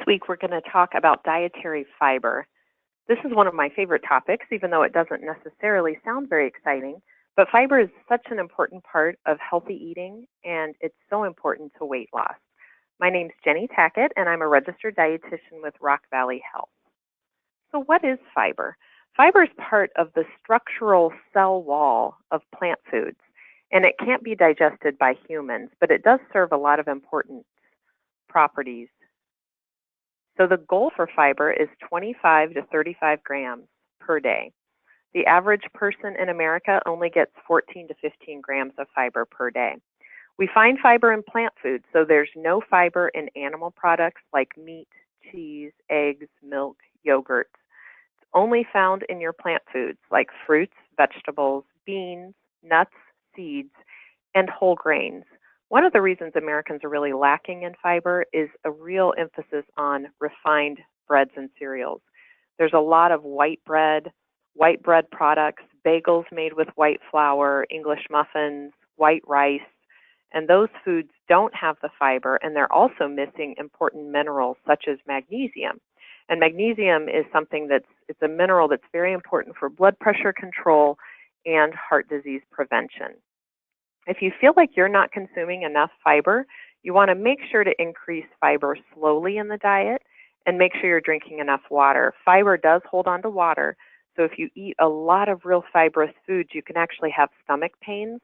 week, we're going to talk about dietary fiber. This is one of my favorite topics, even though it doesn't necessarily sound very exciting. But fiber is such an important part of healthy eating, and it's so important to weight loss. My name's Jenny Tackett, and I'm a registered dietitian with Rock Valley Health. So what is fiber? Fiber is part of the structural cell wall of plant foods, and it can't be digested by humans, but it does serve a lot of important properties. So the goal for fiber is 25 to 35 grams per day. The average person in America only gets 14 to 15 grams of fiber per day. We find fiber in plant foods, so there's no fiber in animal products like meat, cheese, eggs, milk, yogurt. It's only found in your plant foods like fruits, vegetables, beans, nuts, seeds, and whole grains. One of the reasons Americans are really lacking in fiber is a real emphasis on refined breads and cereals. There's a lot of white bread products, bagels made with white flour, English muffins, white rice, and those foods don't have the fiber, and they're also missing important minerals such as magnesium. And magnesium is it's a mineral that's very important for blood pressure control and heart disease prevention. If you feel like you're not consuming enough fiber, you want to make sure to increase fiber slowly in the diet and make sure you're drinking enough water. Fiber does hold on to water, so if you eat a lot of real fibrous foods, you can actually have stomach pains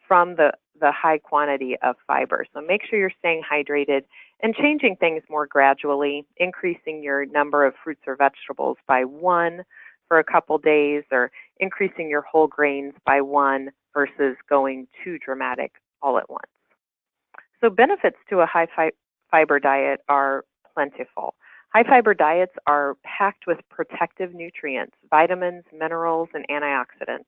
from the high quantity of fiber. So make sure you're staying hydrated and changing things more gradually, increasing your number of fruits or vegetables by 1 for a couple days, or increasing your whole grains by 1 versus going too dramatic all at once. So benefits to a high fiber diet are plentiful. High fiber diets are packed with protective nutrients, vitamins, minerals, and antioxidants.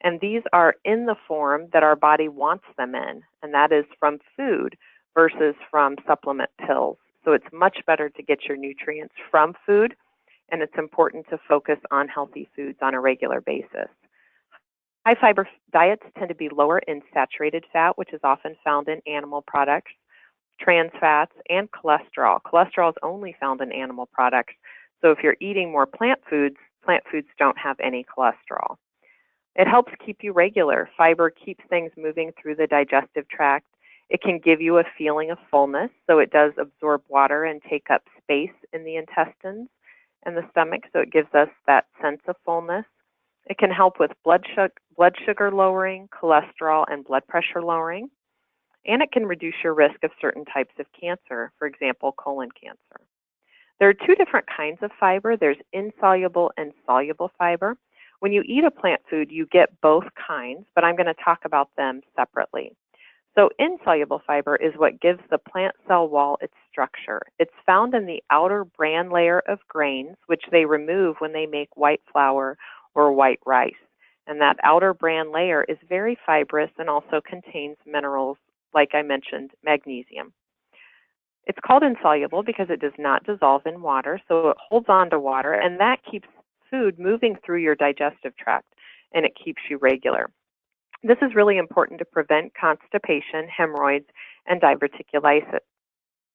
And these are in the form that our body wants them in, and that is from food versus from supplement pills. So it's much better to get your nutrients from food, and it's important to focus on healthy foods on a regular basis. High fiber diets tend to be lower in saturated fat, which is often found in animal products, trans fats, and cholesterol. Cholesterol is only found in animal products. So if you're eating more plant foods don't have any cholesterol. It helps keep you regular. Fiber keeps things moving through the digestive tract. It can give you a feeling of fullness, so it does absorb water and take up space in the intestines and the stomach, so it gives us that sense of fullness. It can help with blood sugar lowering, cholesterol, and blood pressure lowering. And it can reduce your risk of certain types of cancer, for example, colon cancer. There are 2 different kinds of fiber. There's insoluble and soluble fiber. When you eat a plant food, you get both kinds, but I'm going to talk about them separately. So insoluble fiber is what gives the plant cell wall its structure. It's found in the outer bran layer of grains, which they remove when they make white flour or white rice. And that outer bran layer is very fibrous and also contains minerals, like I mentioned, magnesium. It's called insoluble because it does not dissolve in water, so it holds on to water, and that keeps food moving through your digestive tract, and it keeps you regular. This is really important to prevent constipation, hemorrhoids, and diverticulosis.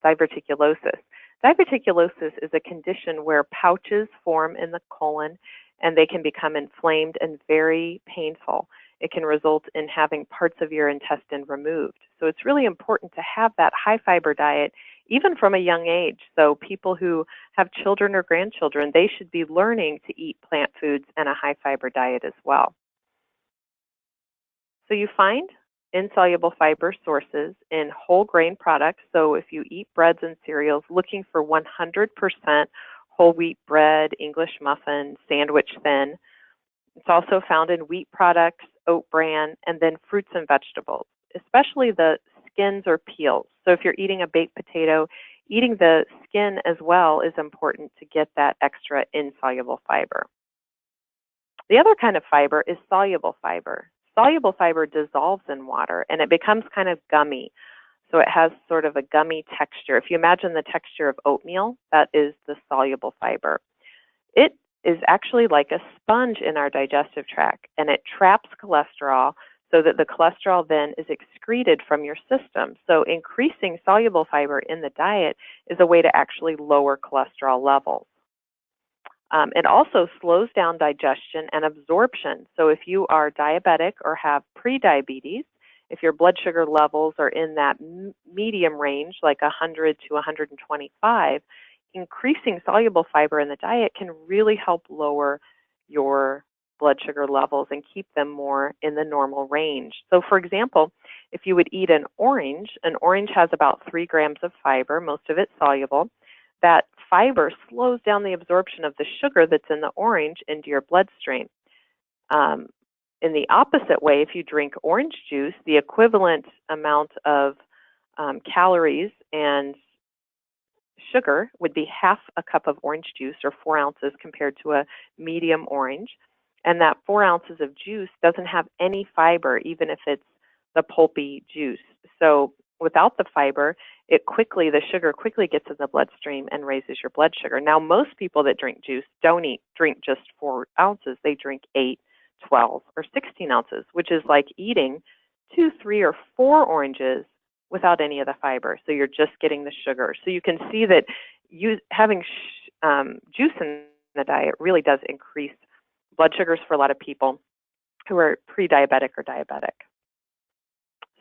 Diverticulosis is a condition where pouches form in the colon, and they can become inflamed and very painful. It can result in having parts of your intestine removed. So it's really important to have that high fiber diet even from a young age. So people who have children or grandchildren, they should be learning to eat plant foods and a high fiber diet as well. So you find insoluble fiber sources in whole grain products. So if you eat breads and cereals, looking for 100% whole wheat bread, English muffin, sandwich thin. It's also found in wheat products, oat bran, and then fruits and vegetables, especially the skins or peels. So if you're eating a baked potato, eating the skin as well is important to get that extra insoluble fiber. The other kind of fiber is soluble fiber. Soluble fiber dissolves in water and it becomes kind of gummy. So it has sort of a gummy texture. If you imagine the texture of oatmeal, that is the soluble fiber. It is actually like a sponge in our digestive tract, and it traps cholesterol, so that the cholesterol then is excreted from your system. So increasing soluble fiber in the diet is a way to actually lower cholesterol levels. It also slows down digestion and absorption. So if you are diabetic or have prediabetes, if your blood sugar levels are in that medium range, like 100 to 125, increasing soluble fiber in the diet can really help lower your blood sugar levels and keep them more in the normal range. So for example, if you would eat an orange has about 3 grams of fiber, most of it soluble. That fiber slows down the absorption of the sugar that's in the orange into your bloodstream. In the opposite way, if you drink orange juice, the equivalent amount of calories and sugar would be half a cup of orange juice, or 4 ounces, compared to a medium orange. And that 4 ounces of juice doesn't have any fiber, even if it's the pulpy juice. So without the fiber, the sugar quickly gets in the bloodstream and raises your blood sugar. Now, most people that drink juice don't drink just 4 ounces. They drink 8, 12, or 16 ounces, which is like eating 2, 3, or 4 oranges without any of the fiber. So you're just getting the sugar. So you can see that having juice in the diet really does increase blood sugars for a lot of people who are pre-diabetic or diabetic.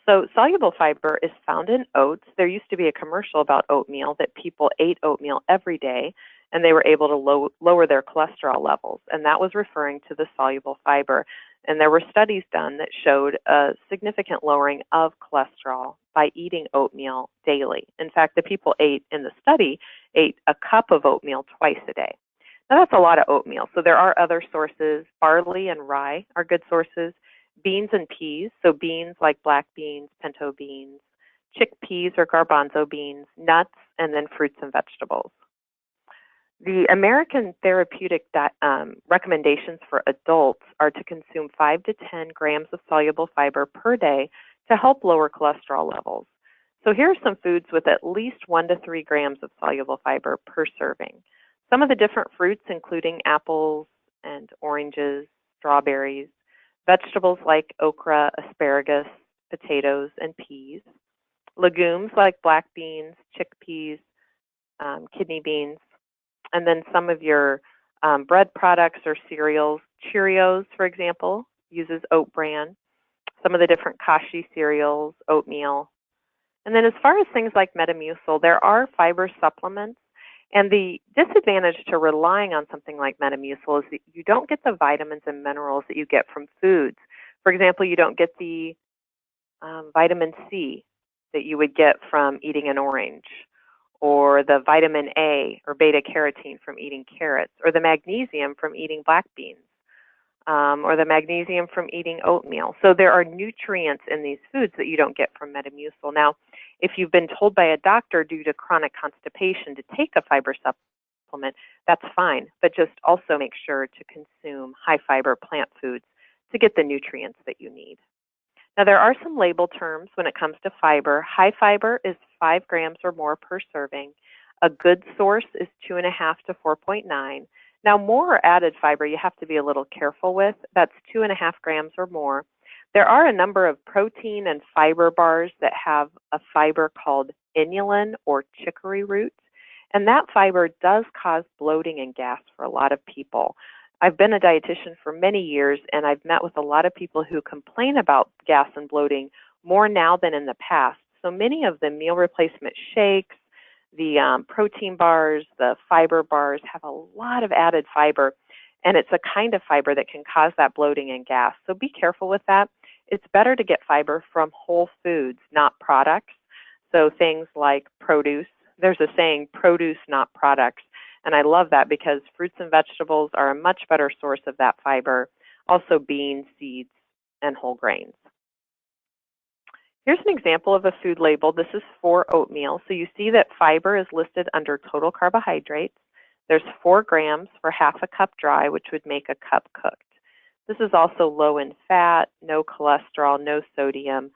So soluble fiber is found in oats. There used to be a commercial about oatmeal that people ate oatmeal every day and they were able to lower their cholesterol levels. And that was referring to the soluble fiber. And there were studies done that showed a significant lowering of cholesterol by eating oatmeal daily. In fact, the people in the study ate a cup of oatmeal twice a day. Now that's a lot of oatmeal. So there are other sources. Barley and rye are good sources. Beans and peas, so beans like black beans, pinto beans, chickpeas or garbanzo beans, nuts, and then fruits and vegetables. The American therapeutic recommendations for adults are to consume 5 to 10 grams of soluble fiber per day to help lower cholesterol levels. So here are some foods with at least 1 to 3 grams of soluble fiber per serving. Some of the different fruits, including apples and oranges, strawberries, vegetables like okra, asparagus, potatoes, and peas, legumes like black beans, chickpeas, kidney beans, and then some of your bread products or cereals. Cheerios, for example, uses oat bran. Some of the different Kashi cereals, oatmeal. And then as far as things like Metamucil, there are fiber supplements. And the disadvantage to relying on something like Metamucil is that you don't get the vitamins and minerals that you get from foods. For example, you don't get the vitamin C that you would get from eating an orange, or the vitamin A or beta carotene from eating carrots, or the magnesium from eating black beans, or the magnesium from eating oatmeal. So there are nutrients in these foods that you don't get from Metamucil. Now, if you've been told by a doctor due to chronic constipation to take a fiber supplement, that's fine, but just also make sure to consume high fiber plant foods to get the nutrients that you need. Now, there are some label terms when it comes to fiber. High fiber is 5 grams or more per serving. A good source is 2.5 to 4.9. Now, more or added fiber you have to be a little careful with. That's 2.5 grams or more. There are a number of protein and fiber bars that have a fiber called inulin or chicory root, and that fiber does cause bloating and gas for a lot of people. I've been a dietitian for many years, and I've met with a lot of people who complain about gas and bloating more now than in the past. So many of the meal replacement shakes, the protein bars, the fiber bars have a lot of added fiber, and it's a kind of fiber that can cause that bloating and gas. So be careful with that. It's better to get fiber from whole foods, not products. So things like produce. There's a saying, produce, not products. And I love that because fruits and vegetables are a much better source of that fiber. Also beans, seeds, and whole grains. Here's an example of a food label. This is for oatmeal. So you see that fiber is listed under total carbohydrates. There's 4 grams for half a cup dry, which would make a cup cooked. This is also low in fat, no cholesterol, no sodium,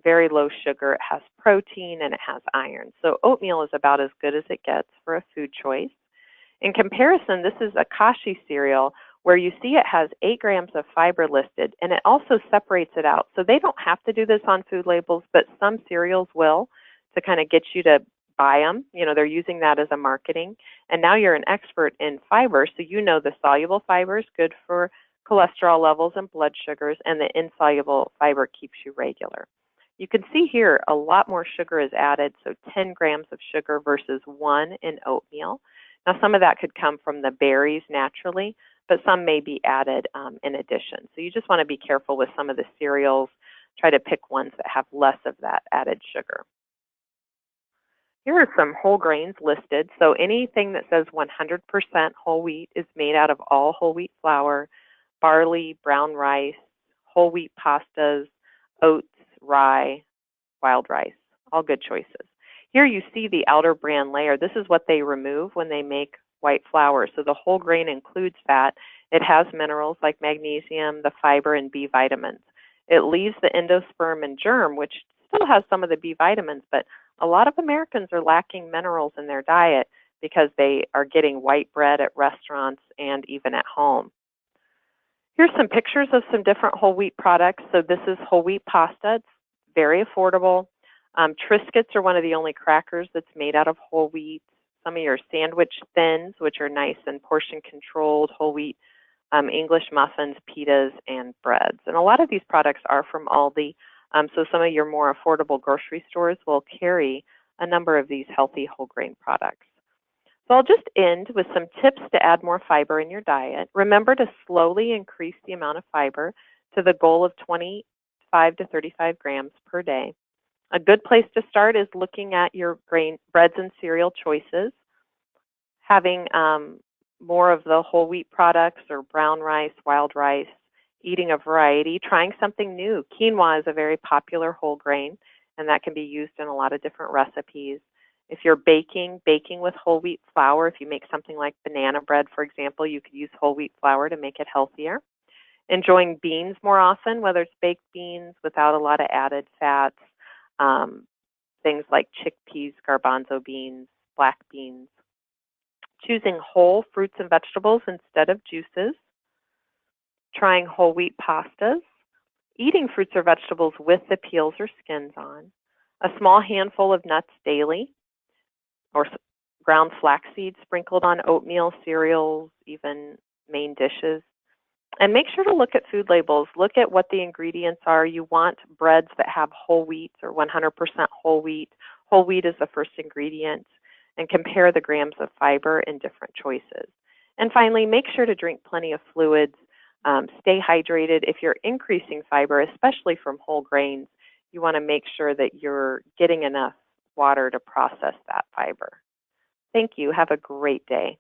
very low sugar. It has protein and it has iron. So oatmeal is about as good as it gets for a food choice. In comparison, this is a Kashi cereal, where you see it has 8 grams of fiber listed, and it also separates it out. So they don't have to do this on food labels, but some cereals will, to kind of get you to buy them. You know, they're using that as a marketing. And now you're an expert in fiber, so you know the soluble fiber is good for cholesterol levels and blood sugars, and the insoluble fiber keeps you regular. You can see here a lot more sugar is added, so 10 grams of sugar versus 1 in oatmeal. Now, some of that could come from the berries naturally, but some may be added in addition. So you just want to be careful with some of the cereals. Try to pick ones that have less of that added sugar. Here are some whole grains listed. So anything that says 100% whole wheat is made out of all whole wheat flour, barley, brown rice, whole wheat pastas, oats, rye, wild rice, all good choices. Here you see the outer bran layer. This is what they remove when they make white flour. So the whole grain includes fat. It has minerals like magnesium, the fiber, and B vitamins. It leaves the endosperm and germ, which still has some of the B vitamins, but a lot of Americans are lacking minerals in their diet because they are getting white bread at restaurants and even at home. Here's some pictures of some different whole wheat products. So this is whole wheat pasta. It's very affordable. Triscuits are one of the only crackers that's made out of whole wheat. Some of your sandwich thins, which are nice and portion controlled, whole wheat English muffins, pitas, and breads. And a lot of these products are from Aldi. So some of your more affordable grocery stores will carry a number of these healthy whole grain products. So I'll just end with some tips to add more fiber in your diet. Remember to slowly increase the amount of fiber to the goal of 25 to 35 grams per day. A good place to start is looking at your breads and cereal choices, having more of the whole wheat products or brown rice, wild rice, eating a variety, trying something new. Quinoa is a very popular whole grain, and that can be used in a lot of different recipes. If you're baking with whole wheat flour. If you make something like banana bread, for example, you could use whole wheat flour to make it healthier. Enjoying beans more often, whether it's baked beans without a lot of added fats, things like chickpeas, garbanzo beans, black beans. Choosing whole fruits and vegetables instead of juices. Trying whole wheat pastas. Eating fruits or vegetables with the peels or skins on. A small handful of nuts daily, or ground flax seeds sprinkled on oatmeal, cereals, even main dishes. And make sure to look at food labels. Look at what the ingredients are. You want breads that have whole wheat or 100% whole wheat. Whole wheat is the first ingredient, and compare the grams of fiber in different choices. And finally, make sure to drink plenty of fluids. Stay hydrated. If you're increasing fiber, especially from whole grains, you want to make sure that you're getting enough water to process that fiber. Thank you. Have a great day.